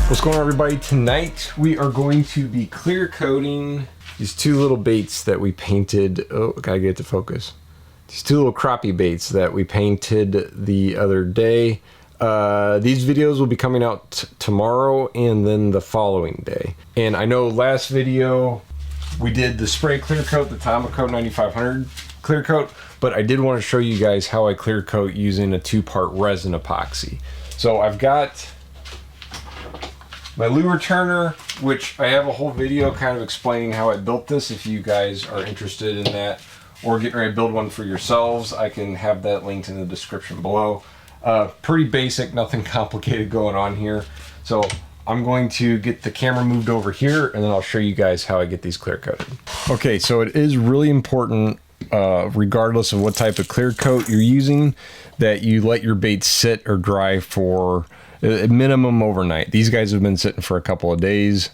What's going on, everybody? Tonight we are going to be clear coating these two little baits that we painted. Oh, gotta get it to focus. These two little crappie baits that we painted the other day. These videos will be coming out tomorrow and then the following day. And I know last video we did the spray clear coat, the Tomacoat 9500 clear coat, but I did want to show you guys how I clear coat using a 2-part resin epoxy. So I've got my lure turner, which I have a whole video kind of explaining how I built this. If you guys are interested in that or getting ready to build one for yourselves, I can have that linked in the description below. Pretty basic, nothing complicated going on here. So I'm going to get the camera moved over here and then I'll show you guys how I get these clear coated. Okay, so it is really important, regardless of what type of clear coat you're using, that you let your baits sit or dry for a minimum overnight. These guys have been sitting for a couple of days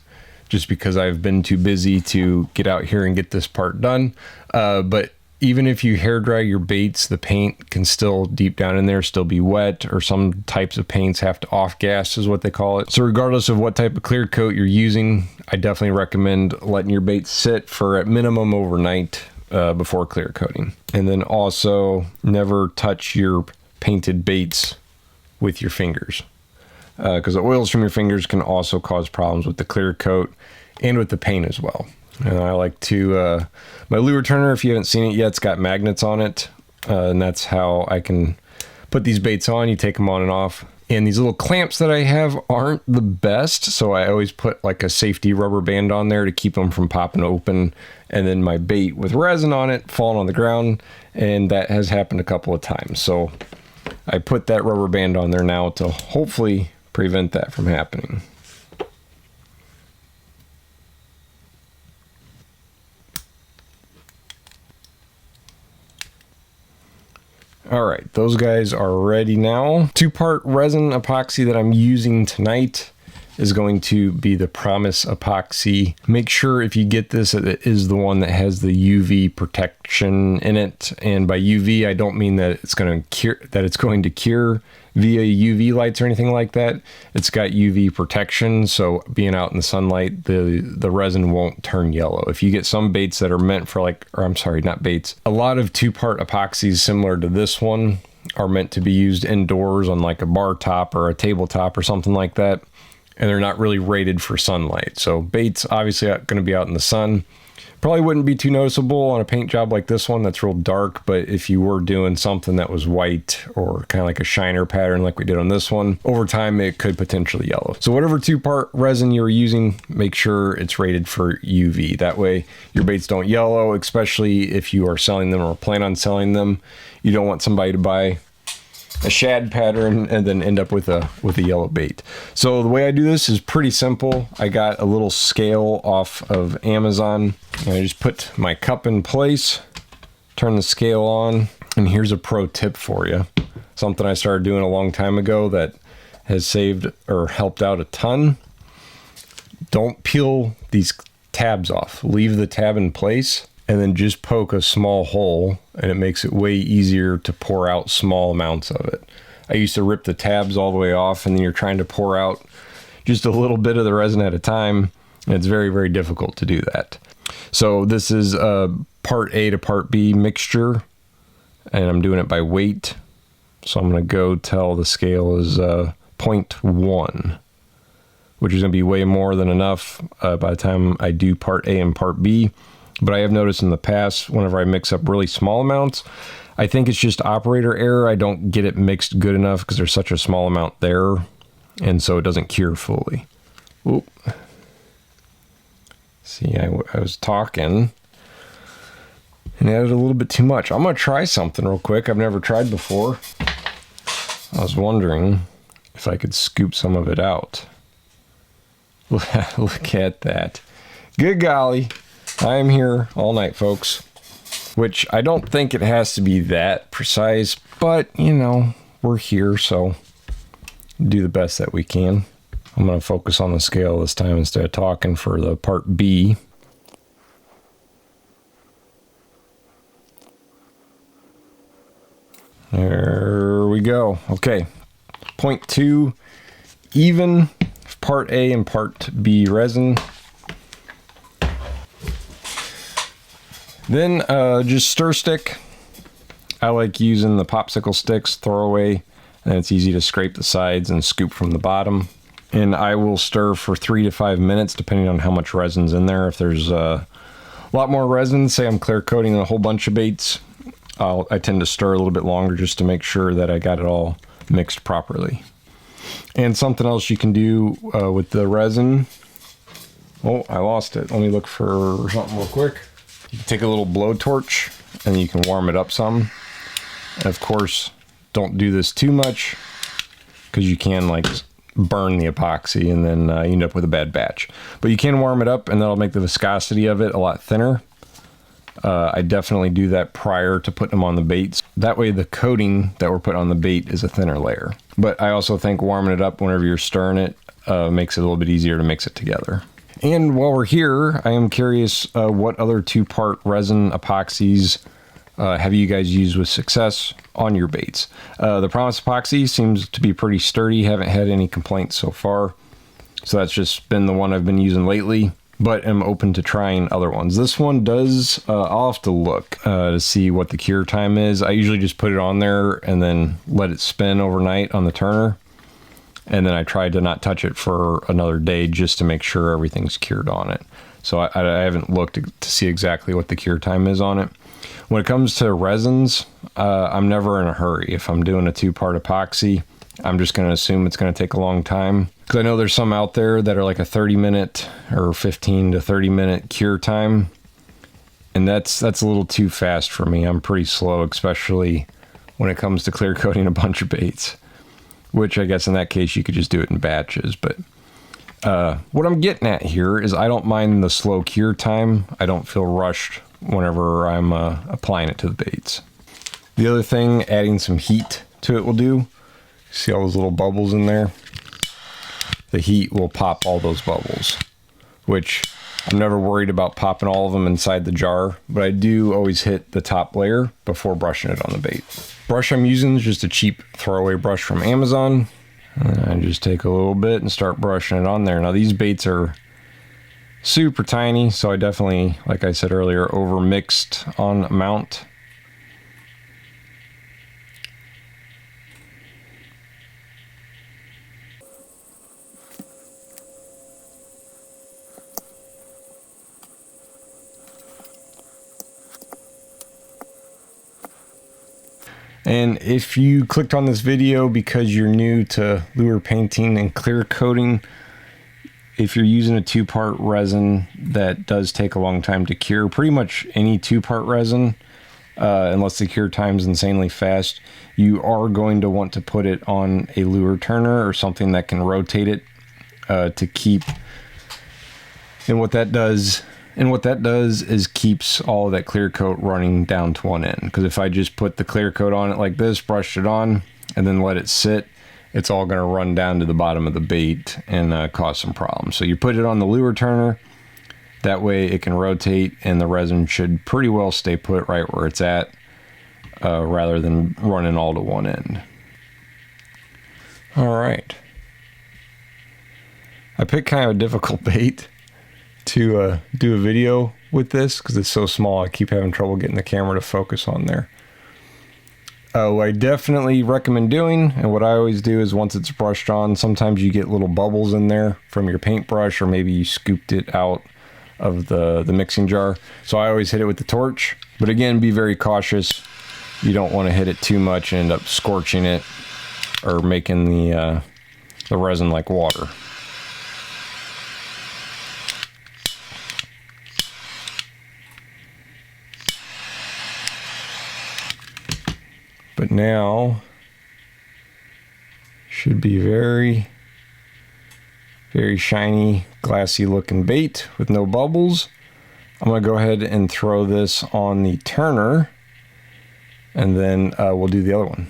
just because I've been too busy to get out here and get this part done. But even if you hair dry your baits, the paint can still deep down in there still be wet, or some types of paints have to off gas is what they call it. So regardless of what type of clear coat you're using, I definitely recommend letting your baits sit for at minimum overnight before clear coating. And then also never touch your painted baits with your fingers, because the oils from your fingers can also cause problems with the clear coat and with the paint as well. And I like to, my lure turner, if you haven't seen it yet, it's got magnets on it, and that's how I can put these baits on. You take them on and off. And these little clamps that I have aren't the best, so I always put like a safety rubber band on there to keep them from popping open, and then my bait with resin on it falling on the ground, and that has happened a couple of times. So I put that rubber band on there now to hopefully prevent that from happening. All right, those guys are ready now. 2-part resin epoxy that I'm using tonight is going to be the Promise epoxy. Make sure if you get this, it is the one that has the UV protection in it. And by UV, I don't mean that it's going to cure via UV lights or anything like that. It's got UV protection, so being out in the sunlight, the resin won't turn yellow. If you get some baits that are meant for not baits, a lot of 2-part epoxies similar to this one are meant to be used indoors on like a bar top or a tabletop or something like that, and they're not really rated for sunlight. So baits obviously are going to be out in the sun. Probably wouldn't be too noticeable on a paint job like this one that's real dark, but if you were doing something that was white or kind of like a shiner pattern like we did on this one, over time it could potentially yellow. So whatever 2-part resin you're using, make sure it's rated for UV. That way your baits don't yellow, especially if you are selling them or plan on selling them. You don't want somebody to buy a shad pattern and then end up with a yellow bait. So the way I do this is pretty simple. I got a little scale off of Amazon, and I just put my cup in place, turn the scale on, and here's a pro tip for you. Something I started doing a long time ago that has saved or helped out a ton. Don't peel these tabs off. Leave the tab in place and then just poke a small hole, and it makes it way easier to pour out small amounts of it. I used to rip the tabs all the way off, and then you're trying to pour out just a little bit of the resin at a time, and it's very, very difficult to do that. So this is a part A to part B mixture, and I'm doing it by weight. So I'm going to go till the scale is 0.1, which is going to be way more than enough by the time I do part A and part B. But I have noticed in the past, whenever I mix up really small amounts, I think it's just operator error. I don't get it mixed good enough because there's such a small amount there, and so it doesn't cure fully. Oop. See, I was talking and added a little bit too much. I'm going to try something real quick I've never tried before. I was wondering if I could scoop some of it out. Look at that. Good golly. I am here all night, folks, which I don't think it has to be that precise, but, you know, we're here, so do the best that we can. I'm going to focus on the scale this time instead of talking for the part B. There we go. Okay, 0.2 even part A and part B resin. Then just stir stick. I like using the popsicle sticks, throwaway, and it's easy to scrape the sides and scoop from the bottom. And I will stir for 3 to 5 minutes, depending on how much resin's in there. If there's a lot more resin, say I'm clear coating a whole bunch of baits, I tend to stir a little bit longer just to make sure that I got it all mixed properly. And something else you can do with the resin. Oh, I lost it. Let me look for something real quick. You can take a little blowtorch and you can warm it up some. And of course, don't do this too much because you can like burn the epoxy and then you end up with a bad batch. But you can warm it up and that'll make the viscosity of it a lot thinner. I definitely do that prior to putting them on the baits. That way the coating that we're putting on the bait is a thinner layer. But I also think warming it up whenever you're stirring it makes it a little bit easier to mix it together. And while we're here, I am curious what other 2-part resin epoxies have you guys used with success on your baits? The Promise epoxy seems to be pretty sturdy. Haven't had any complaints so far. So that's just been the one I've been using lately, but am open to trying other ones. This one does, I'll have to look to see what the cure time is. I usually just put it on there and then let it spin overnight on the turner. And then I tried to not touch it for another day just to make sure everything's cured on it. So I haven't looked to see exactly what the cure time is on it. When it comes to resins, I'm never in a hurry. If I'm doing a 2-part epoxy, I'm just going to assume it's going to take a long time. Because I know there's some out there that are like a 30-minute or 15 to 30-minute cure time. And that's a little too fast for me. I'm pretty slow, especially when it comes to clear coating a bunch of baits. Which I guess in that case you could just do it in batches. But what I'm getting at here is I don't mind the slow cure time. I don't feel rushed whenever I'm applying it to the baits. The other thing, adding some heat to it will do. See all those little bubbles in there? The heat will pop all those bubbles, which I'm never worried about popping all of them inside the jar, but I do always hit the top layer before brushing it on the bait. Brush I'm using is just a cheap throwaway brush from Amazon. I just take a little bit and start brushing it on there. Now these baits are super tiny, so I definitely, like I said earlier, over mixed on amount. And if you clicked on this video because you're new to lure painting and clear coating, if you're using a 2-part resin that does take a long time to cure, pretty much any 2-part resin, unless the cure time's insanely fast, you are going to want to put it on a lure turner or something that can rotate it to keep. And what that does is keeps all of that clear coat running down to one end. Because if I just put the clear coat on it like this, brushed it on, and then let it sit, it's all going to run down to the bottom of the bait and cause some problems. So you put it on the lure turner, that way it can rotate and the resin should pretty well stay put right where it's at, rather than running all to one end. All right. I picked kind of a difficult bait to do a video with this because it's so small. I keep having trouble getting the camera to focus on there. What I definitely recommend doing, and what I always do, is once it's brushed on, sometimes you get little bubbles in there from your paintbrush, or maybe you scooped it out of the mixing jar. So I always hit it with the torch. But again, be very cautious. You don't want to hit it too much and end up scorching it or making the resin like water. But now should be very, very shiny, glassy looking bait with no bubbles. I'm going to go ahead and throw this on the turner, and then we'll do the other one.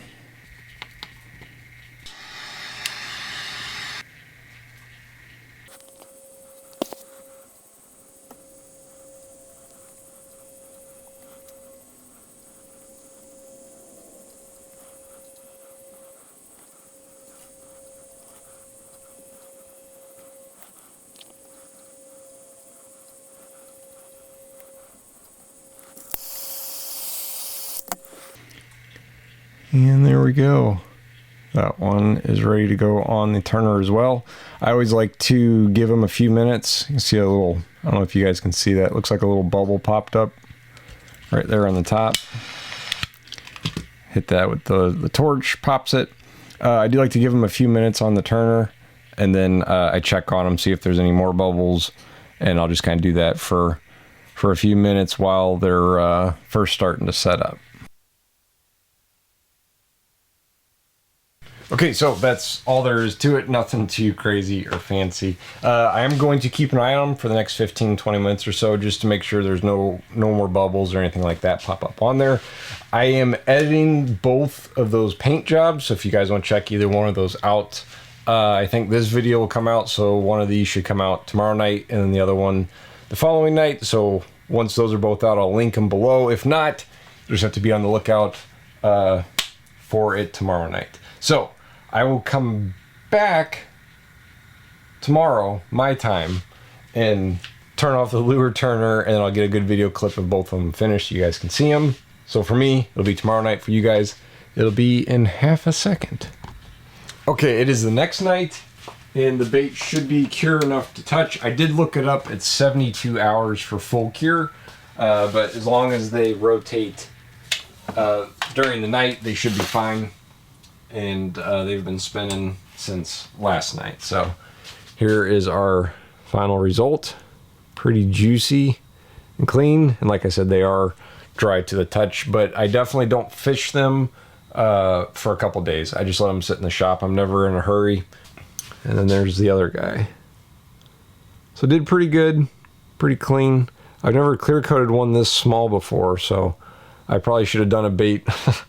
And there we go. That one is ready to go on the turner as well. I always like to give them a few minutes. You can see a little, I don't know if you guys can see that. It looks like a little bubble popped up right there on the top. Hit that with the torch, pops it. I do like to give them a few minutes on the turner, and then I check on them, see if there's any more bubbles, and I'll just kind of do that for a few minutes while they're first starting to set up. Okay, so that's all there is to it. Nothing too crazy or fancy. I am going to keep an eye on them for the next 15-20 minutes or so, just to make sure there's no more bubbles or anything like that pop up on there. I am editing both of those paint jobs, so if you guys want to check either one of those out, I think this video will come out, so one of these should come out tomorrow night, and then the other one the following night. So once those are both out, I'll link them below. If not, you just have to be on the lookout for it tomorrow night. So I will come back tomorrow, my time, and turn off the lure turner, and then I'll get a good video clip of both of them finished so you guys can see them. So for me, it'll be tomorrow night. For you guys, it'll be in half a second. Okay, it is the next night, and the bait should be cured enough to touch. I did look it up. It's 72 hours for full cure, but as long as they rotate during the night, they should be fine. And they've been spinning since last night. So here is our final result. Pretty juicy and clean, and like I said, they are dry to the touch, but I definitely don't fish them for a couple days. I just let them sit in the shop. I'm never in a hurry. And then there's the other guy. So did pretty good, pretty clean. I've never clear coated one this small before, so I probably should have done a bait.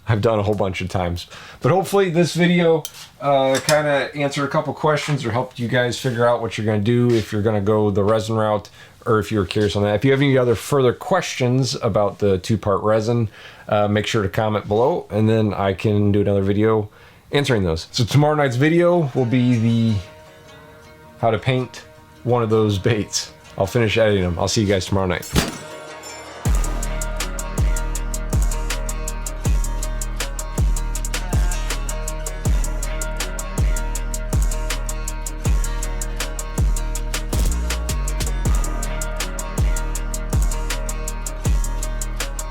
I've done a whole bunch of times. But hopefully this video kind of answered a couple questions or helped you guys figure out what you're going to do if you're going to go the resin route, or if you're curious on that. If you have any other further questions about the two-part resin, make sure to comment below, and then I can do another video answering those. So tomorrow night's video will be the how to paint one of those baits. I'll finish editing them. I'll see you guys tomorrow night.